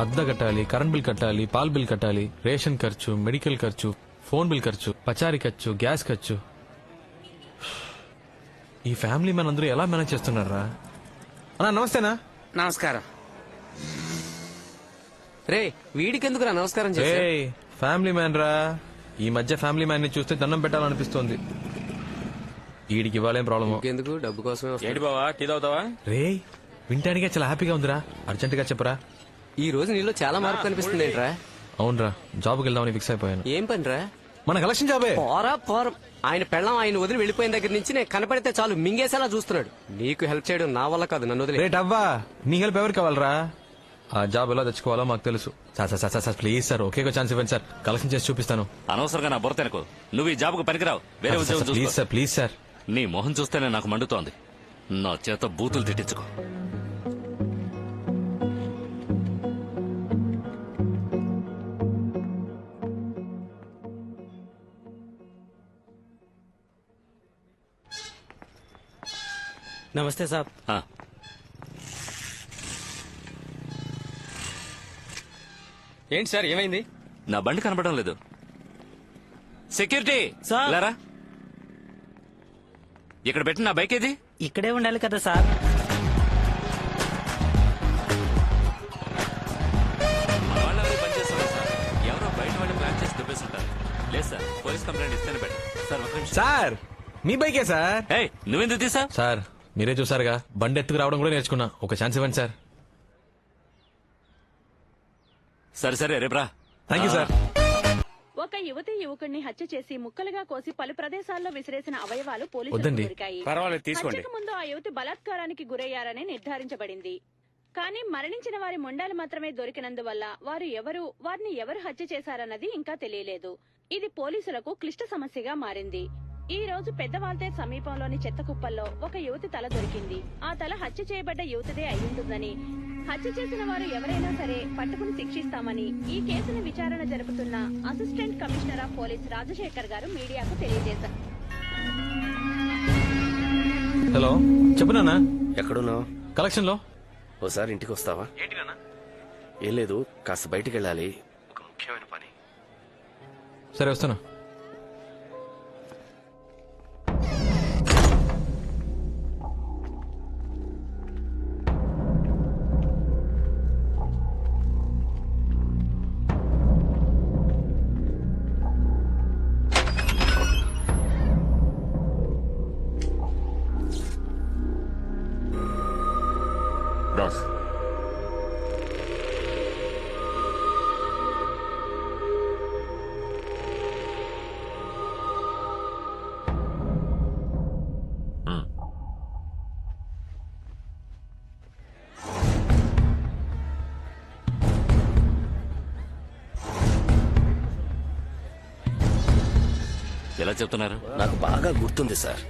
అద్దె కట్టాలి, current bill కట్టాలి, పాల్ బిల్ కట్టాలి, రేషన్ ఖర్చు, మెడికల్ ఖర్చు, ఫోన్ బిల్ ఖర్చు, పచారీ ఖర్చు, గ్యాస్ ఖర్చు. ఈ ఫ్యామిలీ మ్యాన్ అందరూ ఎలా మేనేజ్ చేస్తున్నారా? అన్నా నమస్తేనా. నమస్కారం. రే వీడికెందుకురా నమస్కారం చేసా? ఫ్యామిలీ మ్యాన్ రా. ఈ మధ్య ఫ్యామిలీ మ్యాన్ ని చూస్తే దండం పెట్టాలనిపిస్తోంది. వీడికి ఇవ్వాలేం ప్రాబ్లమ్ ఎందుకు? డబ్బు కోసమే. ఏంటి బావా, టీ తాగుతావా? రే వింటానికే చాలా హ్యాపీగా ఉందిరా. అర్జెంట్ గా చెప్పరా. ఈ రోజు నీలో చాలా మార్పు కనిపిస్తుంది ఏంట్రా? అవునరా, జాబ్కి వెళ్దామని ఫిక్స్ అయిపోయాను. ఏం పనిరా? మన కలెక్షన్ జాబే. పోరం. ఆయన పెళ్ళం ఆయన వదిలి వెళ్ళిపోయిన దగ్గర నుంచి నేను కనపడితే చాలు మింగేసేలా చూస్తున్నాడు. నీకు హెల్ప్ చేయడం నా వల్ల కాదు, నన్ను వదిలే. రేట్ అవ్వా, నీ హెల్ప్ ఎవరికి కావాలరా? ఆ జాబ్ ఎలా తెచ్చుకోవాలో మాకు తెలుసు. Sir please sir, okay chance ఇవ్వండి సార్, కలెక్షన్ చేసి చూపిస్తాను. అనవసరంగా నా బుర్ర తినకు. నువ్వు ఈ జాబ్కు పనికిరావు. వేరే ఉద్యోగం చూసుకో. Please sir, please sir. నీ మొహం చూస్తేనే నాకు మండుతోంది. నా చేత బూతులు తిట్టించుకో. నమస్తే సాబ్. ఏంటి సార్, ఏమైంది? నా బండి కనపడడం లేదు. Security sir. లేరా? ఇక్కడ పెట్టి నా బైక్ ఏది? ఇక్కడే ఉండాలి కదా సార్. మన వాళ్ళెవరూ పని చేస్తున్నారు సార్. ఎవరో బయట వాళ్ళు ప్లాన్ చేసి దుబ్బేస్తుంటారు. లేదు సార్, పోలీస్ కంప్లైంట్ ఇస్తేనే బెటర్. సార్ ఒక నిమిషం. సార్ మీ బైకే సార్. ఏయ్, నువ్వెందుకు తీసా? సార్ మీరే చూసారుగా, బండి ఎత్తుకు రావడం కూడా నేర్చుకున్నా. ఒక ఛాన్స్ ఇవ్వండి సార్. సరే రేపురా. Thank you sir. ఒక యువతి యువకుడిని హత్య చేసి ముక్కలుగా కోసి పలు ప్రదేశాల్లో విసిరేసిన అవయవాలు పోలీసులకు వద్దండి. దొరికాయి. పర్వాలేదు, తీసుకోండి. హత్యకు ముందు ఆ యువతి బలాత్కారానికి గురయ్యారని నిర్ధారించబడింది. కానీ మరణించిన వారి మొండాలు మాత్రమే దొరికినందువల్ల వారిని ఎవరు హత్య చేశారన్నది ఇంకా తెలియలేదు. ఇది పోలీసులకు క్లిష్ట సమస్యగా మారింది. ఈ రోజు పెద్దవాల్తే సమీపంలోని చెత్త కుప్పల్లో ఒక యువతి తల దొరికింది. ఆ తల హత్య చేయబడ్డ యువతిదే అయ్యుంటుందని, హత్య చేసిన వారు ఎవరైనా సరే పట్టుకుని శిక్షిస్తామని ఈ కేసును విచారణ జరుపుతున్న assistant commissioner of police Rajasekhar గారు మీడియాకు తెలియజేశారు. హలో చెప్పు నాన్న. ఎక్కడున్నావు? కలెక్షన్ లో. ఓసారి ఇంటికి వస్తావా? ఏం లేదు, కాస్త బయటికి వెళ్ళాలి, ఒక ముఖ్యమైన పని. సరే వస్తాను. రాస్. ఎలా చెప్తున్నారు? నాకు బాగా గుర్తుంది సార్.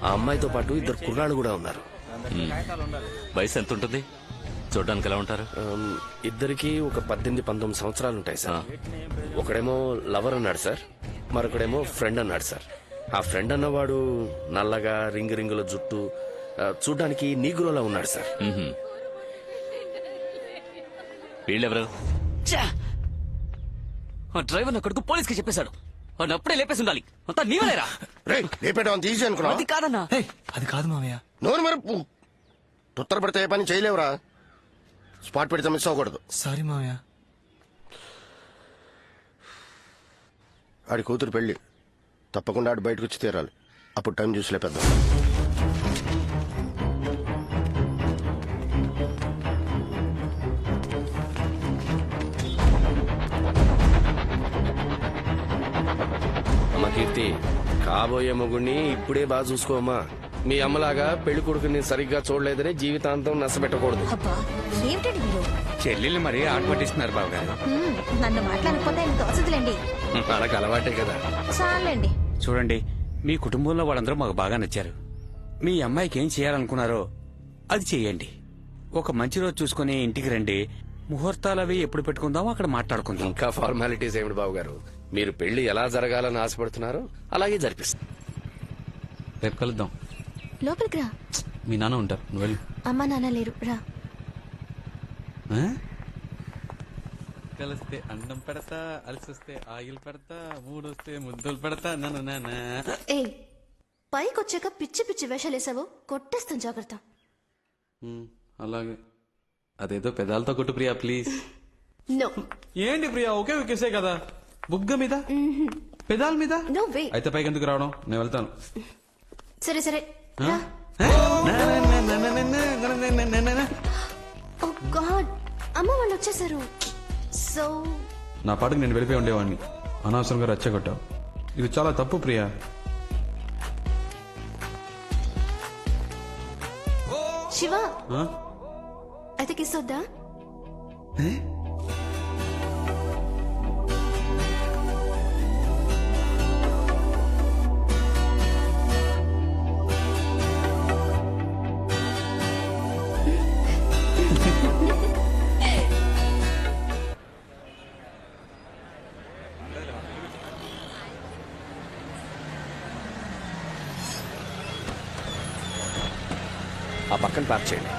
ఆ అమ్మాయితో పాటు ఇద్దరు కుర్రాళ్ళు కూడా ఉన్నారు. వయసు ఎంత ఉంటుంది? చూడడానికి ఎలా ఉంటారు? ఇద్దరికి ఒక 18-19 సంవత్సరాలు ఉంటాయి సార్. ఒకడేమో లవర్ అన్నాడు సార్, మరొకడేమో ఫ్రెండ్ అన్నాడు సార్. ఆ ఫ్రెండ్ అన్నవాడు నల్లగా రింగుల జుట్టు, చూడ్డానికి నీగ్రోలా ఉన్నాడు సార్. వీళ్ళెవరు? డ్రైవర్ నా కొడుకు పోలీస్ కి చెప్పేశాడు. వాడిని అప్పుడే లేపేసి ఉండాలి. అంతా నీవలేరా? తీసి అనుకున్నా. అది కాదన్నా. అది కాదు మామయ్య. నోరు మరపు తుత్తర పెడితే ఏ పని చేయలేవురా. స్పాట్ పెడితే మిస్ అవ్వకూడదు. సారీ మామయ్య. ఆడి కూతురు పెళ్లి, తప్పకుండా ఆడు బయటకు వచ్చి తీరాలి. అప్పుడు టైం చూసి లేపేద్దాం. అమ్మ కీర్తి, కాబోయే మొగుడిని ఇప్పుడే బాగా చూసుకోమ్మా. మీ అమ్మలాగా పెళ్లి కొడుకుని సరిగ్గా చూడలేదని జీవితాంతం నష్టపెట్టకూడదు. చెల్లెళ్ళు మరి ఆట పట్టిస్తున్నారు బాబు గారు. నన్ను మాట్లాడకపోతే తోచదులేండి. వాళ్ళకి అలవాటే కదా. చాలండి. చూడండి, మీ కుటుంబంలో వాళ్ళందరూ మాకు బాగా నచ్చారు. మీ అమ్మాయికి ఏం చేయాలనుకున్నారో అది చెయ్యండి. ఒక మంచి రోజు చూసుకుని ఇంటికి రండి. ముహూర్తాలు అవి ఎప్పుడు పెట్టుకుందామో అక్కడ మాట్లాడుకుందాం. ఇంకా ఫార్మాలిటీస్ ఏమిటి బాబు గారు? మీరు పెళ్లి ఎలా జరగాలని ఆశపడుతున్నారో అలాగే జరిపిస్తాం. రేపు కలుద్దాం. లోపలికి రా. మీ నాన్న ఉంటారు, నువ్వు వెళ్ళు. అమ్మా నాన్న లేరు, రా. కలిస్తే అండం పెడతా అలసిస్తే ఆయిల్ పెడతా మూడొస్తే ముద్దులు పెడతా నన్ను నాన్న ఏ పైకొచ్చాక పిచ్చి పిచ్చి వేషాలేసావు కొట్టేస్తాను జాగ్రత్త. అలాగే అదేదో పెదాలతో కొట్టు ప్రియా ప్లీజ్. నో ఏంటి ప్రియా ఒకే వికేసే కదా, బుగ్గ మీద పెదాల మీద. No way. అయితే పైకి ఎందుకు రావడం, నేను వెళ్తాను. సరే సరే రా. ఓ గాడ్, అమ్మ వాళ్ళు వచ్చేసారు. సో నా పాటకు నేను వెళ్ళిపోయి ఉండేవాడిని, అనవసరంగా రెచ్చగొట్టావు. ఇది చాలా తప్పు ప్రియా. శివ ఆ? అయితే కిస్ వద్దా? ఆ పక్కన పార్క్ చేయండి.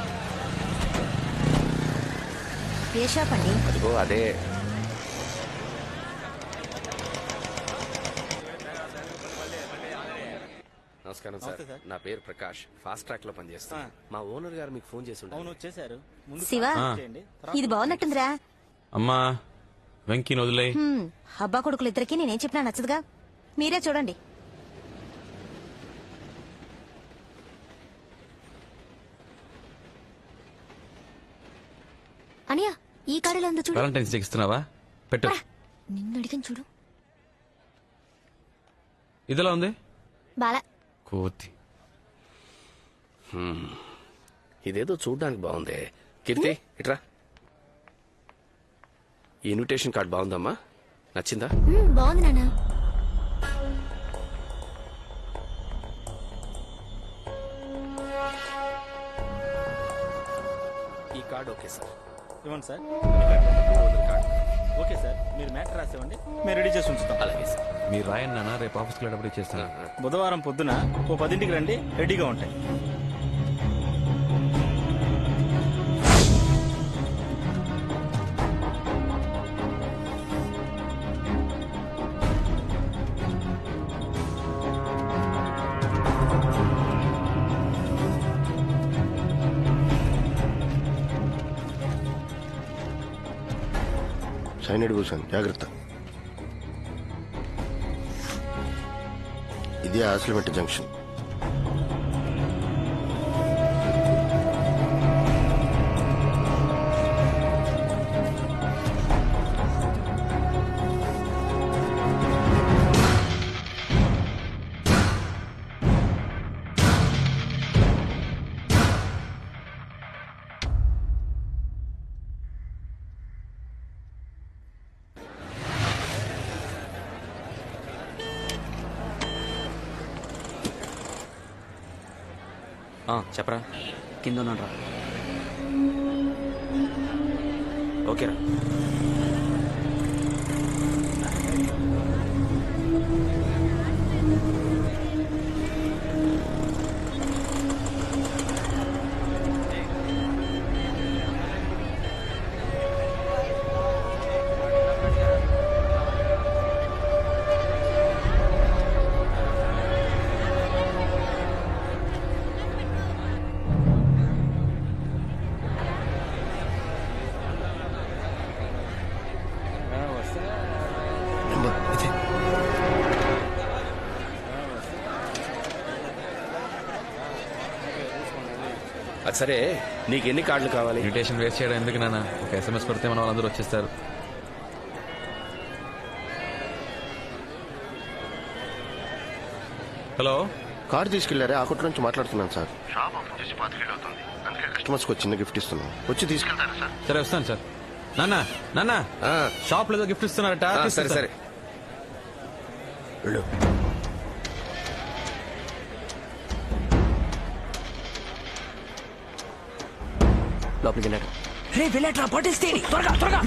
ఏ షాప్ అండి? అదిగో అదే. నమస్కారం సార్, నా పేరు ప్రకాష్, ఫాస్ట్ ట్రాక్ లో పనిచేస్తాను. మా ఓనర్ గారు మీకు ఫోన్ చేసి ఉంటారు. శివ ఇది బాగున్నట్టుందిరా. అమ్మా వెంకీని వదిలేయ్. అబ్బా కొడుకులు ఇద్దరికి నేనేం చెప్పినా నచ్చదుగా, మీరే చూడండి. అనియా ఈ కాడలో ఉందో చూడు. వాలంటైన్స్ డే ఇస్తున్నావా? పెట్టు. నిన్ను అడిగాను చూడు. ఇదిలా ఉంది బాలా. కోతి. ఇదేదో చూడ్డానికి బాగుంది. కీర్తి ఇట్రా. ఈ ఇన్విటేషన్ కార్డ్ బాగుందమ్మా, నచ్చిందా? బాగుంది నాన్న. ఈ కార్డ్ ఓకే సార్. ఇవ్వండి సార్. కార్డ్ ఓకే సార్, మీరు మ్యాటర్ రాసేవండి, మేము రెడీ చేసి ఉంచుతాం. అలాగే సార్. మీరు రాయండి నాన్న, రేపు ఆఫీస్కి వెళ్ళేటప్పుడు ఇచ్చేస్తాను. బుధవారం పొద్దున ఓ 10ంటికి రండి, రెడీగా ఉంటాయి. సైనైడ్ భూషణ్ జాగ్రత్త. ఇది ఆసిలిమెట్ జంక్షన్. చెప్పరా. కింద ఉన్నాడు రా. ఓకేరా. అది సరే, నీకు ఎన్ని కార్డులు కావాలి? ఇన్విటేషన్ వేస్ట్ చేయడం ఎందుకు నాన్న, ఒక SMS పెడితే మన వాళ్ళందరూ వచ్చేస్తారు. హలో, కార్ తీసుకెళ్లారే, ఆ కొట్టు నుంచి మాట్లాడుతున్నాను సార్. షాప్ ఓపెన్ చేసి 5 ఏళ్ళు అవుతుంది, అందుకే కస్టమర్స్ కి చిన్న గిఫ్ట్ ఇస్తున్నాను. వచ్చి తీసుకెళ్తారా సార్? సరే వస్తాను సార్. నాన్న నాన్న షాప్ లో ఏదో గిఫ్ట్ ఇస్తున్నారట. సరే సరే వెళ్ళు. లోపలికి వెళ్ళాడు. రే వెళ్ళట్రా, పట్టేస్తే త్వరగా త్వరగా.